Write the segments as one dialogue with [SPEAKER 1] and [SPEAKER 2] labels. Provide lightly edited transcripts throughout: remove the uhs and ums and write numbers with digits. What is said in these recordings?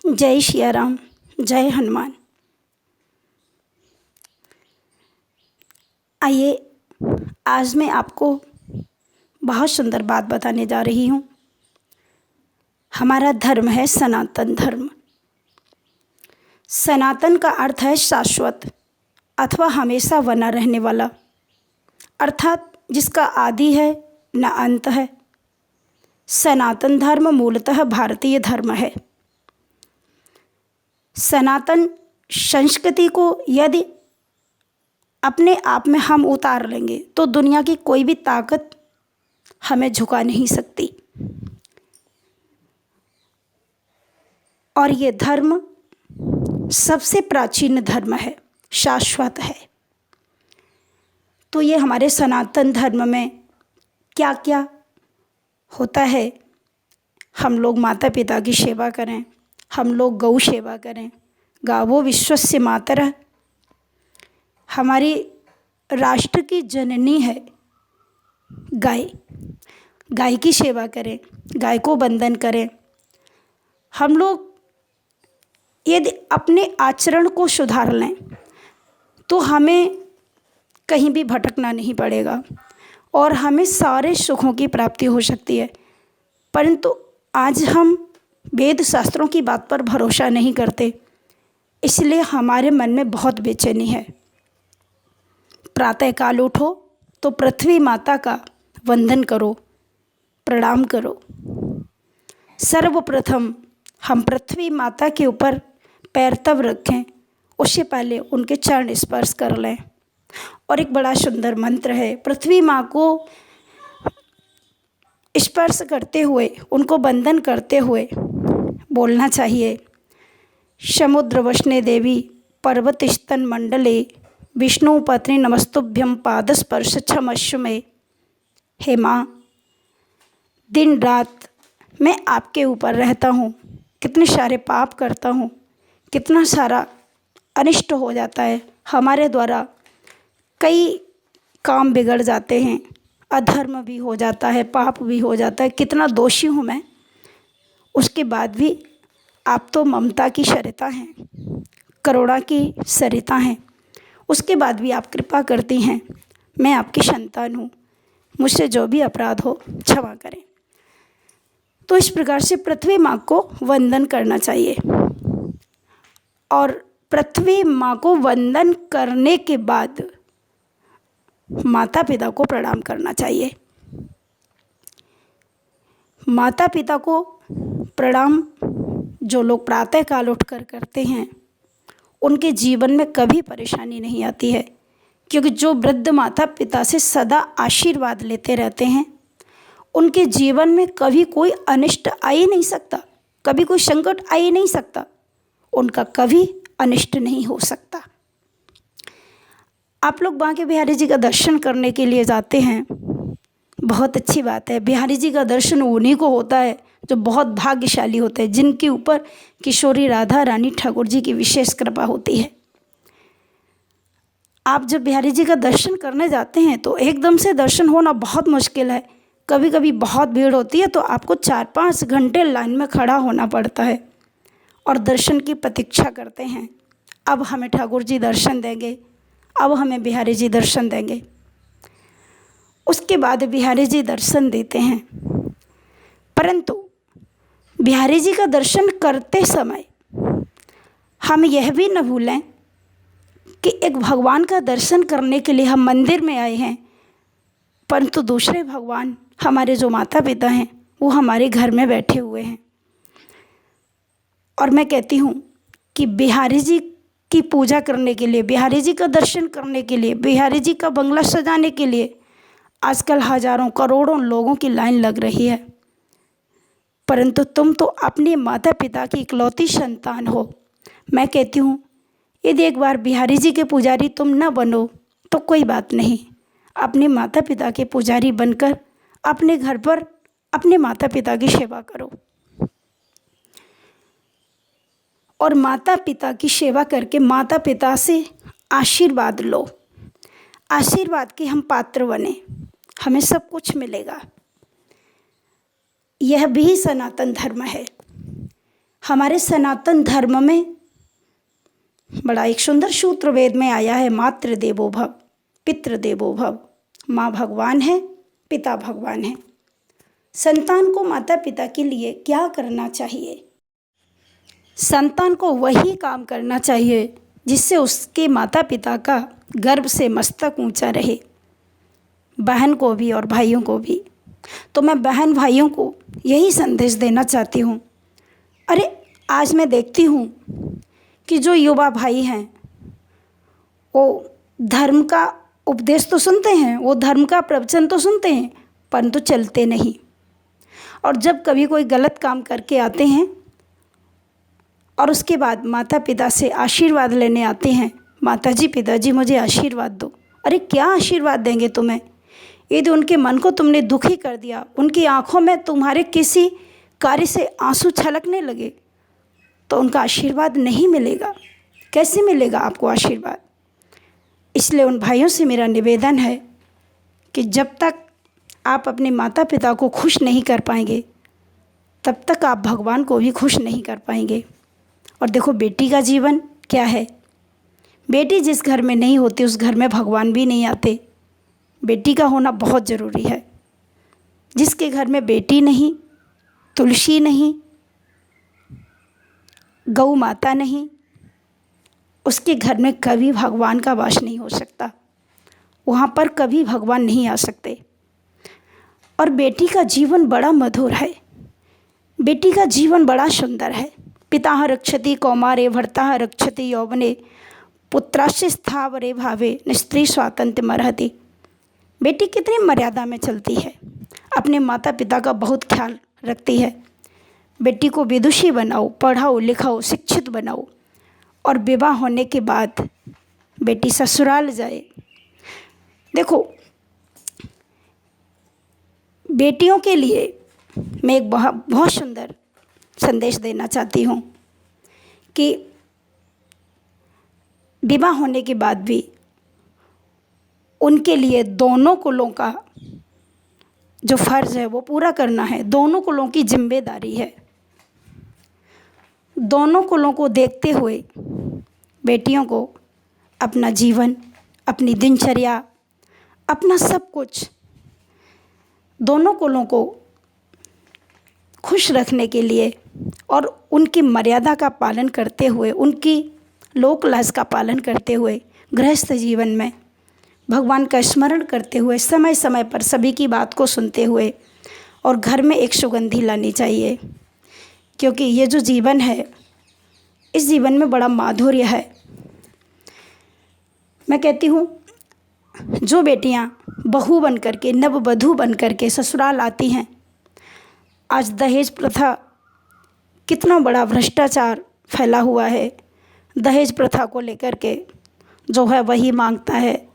[SPEAKER 1] जय सिया राम, जय हनुमान। आइए, आज मैं आपको बहुत सुंदर बात बताने जा रही हूँ। हमारा धर्म है सनातन धर्म। सनातन का अर्थ है शाश्वत अथवा हमेशा बना रहने वाला, अर्थात जिसका आदि है न अंत है। सनातन धर्म मूलतः भारतीय धर्म है। सनातन संस्कृति को यदि अपने आप में हम उतार लेंगे तो दुनिया की कोई भी ताकत हमें झुका नहीं सकती। और ये धर्म सबसे प्राचीन धर्म है, शाश्वत है। तो ये हमारे सनातन धर्म में क्या क्या होता है? हम लोग माता पिता की सेवा करें, हम लोग गौ सेवा करें। गावो विश्वस्य मातरः। हमारी राष्ट्र की जननी है गाय। गाय की सेवा करें, गाय को वंदन करें। हम लोग यदि अपने आचरण को सुधार लें तो हमें कहीं भी भटकना नहीं पड़ेगा और हमें सारे सुखों की प्राप्ति हो सकती है। परंतु आज हम वेद शास्त्रों की बात पर भरोसा नहीं करते, इसलिए हमारे मन में बहुत बेचैनी है। प्रातःकाल उठो तो पृथ्वी माता का वंदन करो, प्रणाम करो। सर्वप्रथम हम पृथ्वी माता के ऊपर पैर तब रखें, उससे पहले उनके चरण स्पर्श कर लें। और एक बड़ा सुंदर मंत्र है, पृथ्वी माँ को स्पर्श करते हुए, उनको वंदन करते हुए बोलना चाहिए, समुद्र वसने देवी पर्वत स्तन मंडले विष्णु पत्नी नमस्तुभ्यं पादस्पर्श क्षमस्व में। हे माँ, दिन रात मैं आपके ऊपर रहता हूँ, कितने सारे पाप करता हूँ, कितना सारा अनिष्ट हो जाता है हमारे द्वारा। कई काम बिगड़ जाते हैं, अधर्म भी हो जाता है, पाप भी हो जाता है। कितना दोषी हूँ मैं, उसके बाद भी आप तो ममता की सरिता हैं, करुणा की सरिता हैं। उसके बाद भी आप कृपा करती हैं। मैं आपकी संतान हूँ, मुझसे जो भी अपराध हो क्षमा करें। तो इस प्रकार से पृथ्वी माँ को वंदन करना चाहिए। और पृथ्वी माँ को वंदन करने के बाद माता पिता को प्रणाम करना चाहिए। माता पिता को प्रणाम जो लोग प्रातःकाल उठकर करते हैं, उनके जीवन में कभी परेशानी नहीं आती है, क्योंकि जो वृद्ध माता पिता से सदा आशीर्वाद लेते रहते हैं, उनके जीवन में कभी कोई अनिष्ट आ ही नहीं सकता, कभी कोई संकट आ ही नहीं सकता, उनका कभी अनिष्ट नहीं हो सकता। आप लोग बांके बिहारी जी का दर्शन करने के लिए जाते हैं, बहुत अच्छी बात है। बिहारी जी का दर्शन उन्हीं को होता है जो बहुत भाग्यशाली होते हैं, जिनके ऊपर किशोरी राधा रानी ठाकुर जी की विशेष कृपा होती है। आप जब बिहारी जी का दर्शन करने जाते हैं तो एकदम से दर्शन होना बहुत मुश्किल है। कभी कभी बहुत भीड़ होती है तो आपको 4-5 घंटे लाइन में खड़ा होना पड़ता है और दर्शन की प्रतीक्षा करते हैं। अब हमें ठाकुर जी दर्शन देंगे, अब हमें बिहारी जी दर्शन देंगे। उसके बाद बिहारी जी दर्शन देते हैं। परंतु बिहारी जी का दर्शन करते समय हम यह भी न भूलें कि एक भगवान का दर्शन करने के लिए हम मंदिर में आए हैं, परंतु दूसरे भगवान हमारे जो माता पिता हैं वो हमारे घर में बैठे हुए हैं। और मैं कहती हूँ कि बिहारी जी की पूजा करने के लिए, बिहारी जी का दर्शन करने के लिए, बिहारी जी का बंगला सजाने के लिए आजकल हजारों करोड़ों लोगों की लाइन लग रही है। परंतु तुम तो अपने माता पिता की इकलौती संतान हो। मैं कहती हूँ, यदि एक बार बिहारी जी के पुजारी तुम न बनो तो कोई बात नहीं, अपने माता पिता के पुजारी बनकर अपने घर पर अपने माता पिता की सेवा करो। और माता पिता की सेवा करके माता पिता से आशीर्वाद लो। आशीर्वाद के हम पात्र बने, हमें सब कुछ मिलेगा। यह भी सनातन धर्म है। हमारे सनातन धर्म में बड़ा एक सुंदर सूत्र वेद में आया है, मातृ देवो भव पितृ देवो भव। माँ भगवान है, पिता भगवान है। संतान को माता पिता के लिए क्या करना चाहिए? संतान को वही काम करना चाहिए जिससे उसके माता पिता का गर्व से मस्तक ऊंचा रहे, बहन को भी और भाइयों को भी। तो मैं बहन भाइयों को यही संदेश देना चाहती हूँ। अरे आज मैं देखती हूँ कि जो युवा भाई हैं वो धर्म का उपदेश तो सुनते हैं, वो धर्म का प्रवचन तो सुनते हैं, परंतु चलते नहीं। और जब कभी कोई गलत काम करके आते हैं और उसके बाद माता पिता से आशीर्वाद लेने आते हैं, माताजी पिताजी मुझे आशीर्वाद दो। अरे क्या आशीर्वाद देंगे तुम्हें? यदि उनके मन को तुमने दुखी कर दिया, उनकी आंखों में तुम्हारे किसी कार्य से आंसू छलकने लगे, तो उनका आशीर्वाद नहीं मिलेगा। कैसे मिलेगा आपको आशीर्वाद? इसलिए उन भाइयों से मेरा निवेदन है कि जब तक आप अपने माता पिता को खुश नहीं कर पाएंगे, तब तक आप भगवान को भी खुश नहीं कर पाएंगे। और देखो बेटी का जीवन क्या है। बेटी जिस घर में नहीं होती उस घर में भगवान भी नहीं आते। बेटी का होना बहुत ज़रूरी है। जिसके घर में बेटी नहीं, तुलसी नहीं, गौ माता नहीं, उसके घर में कभी भगवान का वास नहीं हो सकता। वहाँ पर कभी भगवान नहीं आ सकते। और बेटी का जीवन बड़ा मधुर है, बेटी का जीवन बड़ा सुंदर है। पिता रक्षति कौमारे भर्ता रक्षति यौवने पुत्रास्य स्थावरे भावे स्त्री स्वातंत्र्य मरहति। बेटी कितनी मर्यादा में चलती है, अपने माता पिता का बहुत ख्याल रखती है। बेटी को विदुषी बनाओ, पढ़ाओ लिखाओ, शिक्षित बनाओ, और विवाह होने के बाद बेटी ससुराल जाए। देखो बेटियों के लिए मैं एक बहुत सुंदर संदेश देना चाहती हूँ कि विवाह होने के बाद भी उनके लिए दोनों कुलों का जो फ़र्ज़ है वो पूरा करना है। दोनों कुलों की जिम्मेदारी है। दोनों कुलों को देखते हुए बेटियों को अपना जीवन, अपनी दिनचर्या, अपना सब कुछ दोनों कुलों को खुश रखने के लिए और उनकी मर्यादा का पालन करते हुए, उनकी लोक लाज का पालन करते हुए, गृहस्थ जीवन में भगवान का स्मरण करते हुए, समय समय पर सभी की बात को सुनते हुए, और घर में एक सुगंधी लानी चाहिए। क्योंकि ये जो जीवन है, इस जीवन में बड़ा माधुर्य है। मैं कहती हूँ जो बेटियाँ बहू बन करके, नववधू बन करके ससुराल आती हैं, आज दहेज प्रथा, कितना बड़ा भ्रष्टाचार फैला हुआ है। दहेज प्रथा को लेकर के जो है वही मांगता है,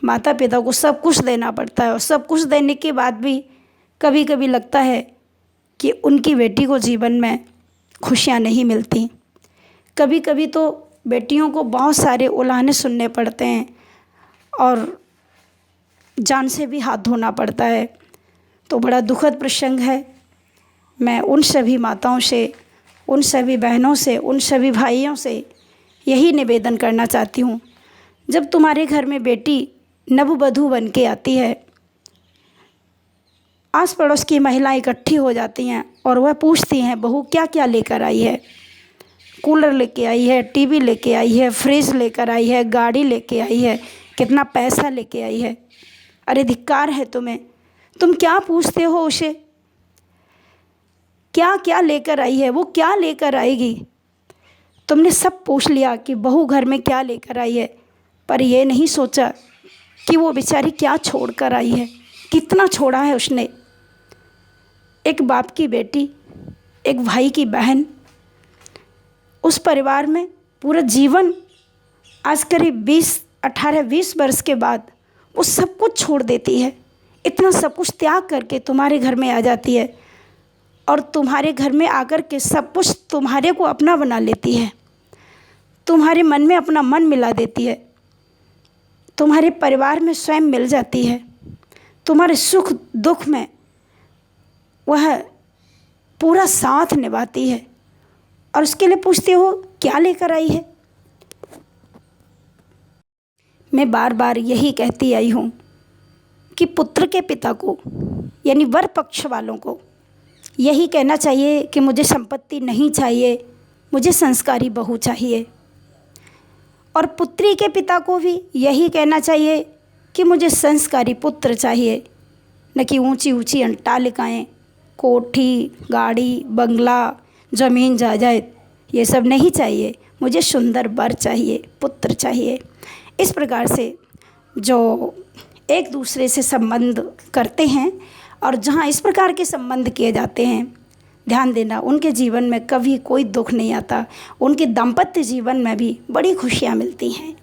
[SPEAKER 1] माता पिता को सब कुछ देना पड़ता है, और सब कुछ देने के बाद भी कभी कभी लगता है कि उनकी बेटी को जीवन में खुशियाँ नहीं मिलती। कभी कभी तो बेटियों को बहुत सारे उलाहने सुनने पड़ते हैं और जान से भी हाथ धोना पड़ता है। तो बड़ा दुखद प्रसंग है। मैं उन सभी माताओं से, उन सभी बहनों से, उन सभी भाइयों से यही निवेदन करना चाहती हूँ, जब तुम्हारे घर में बेटी नववधू बन के आती है, आस पड़ोस की महिलाएं इकट्ठी हो जाती हैं और वह पूछती हैं बहू क्या क्या लेकर आई है। कूलर लेके आई है, टीवी लेके आई है, फ्रिज लेकर आई है, गाड़ी लेके आई है, कितना पैसा लेके आई है। अरे धिक्कार है तुम्हें, तुम क्या पूछते हो उसे क्या क्या लेकर आई है, वो क्या लेकर आएगी। तुमने सब पूछ लिया कि बहू घर में क्या लेकर आई है, पर ये नहीं सोचा कि वो बेचारी क्या छोड़ कर आई है, कितना छोड़ा है उसने। एक बाप की बेटी, एक भाई की बहन, उस परिवार में पूरा जीवन, आज करीब 18-20 वर्ष के बाद वो सब कुछ छोड़ देती है। इतना सब कुछ त्याग करके तुम्हारे घर में आ जाती है, और तुम्हारे घर में आकर के सब कुछ तुम्हारे को अपना बना लेती है, तुम्हारे मन में अपना मन मिला देती है। तुम्हारे परिवार में स्वयं मिल जाती है। तुम्हारे सुख दुख में वह पूरा साथ निभाती है और उसके लिए पूछते हो क्या लेकर आई है। मैं बार बार यही कहती आई हूँ कि पुत्र के पिता को यानी वर पक्ष वालों को यही कहना चाहिए कि मुझे संपत्ति नहीं चाहिए, मुझे संस्कारी बहू चाहिए। और पुत्री के पिता को भी यही कहना चाहिए कि मुझे संस्कारी पुत्र चाहिए, न कि ऊंची ऊंची अट्टालिकाएँ, कोठी, गाड़ी, बंगला, ज़मीन जायदाद, ये सब नहीं चाहिए। मुझे सुंदर वर चाहिए, पुत्र चाहिए। इस प्रकार से जो एक दूसरे से संबंध करते हैं और जहाँ इस प्रकार के संबंध किए जाते हैं, ध्यान देना उनके जीवन में कभी कोई दुख नहीं आता, उनके दाम्पत्य जीवन में भी बड़ी खुशियाँ मिलती हैं।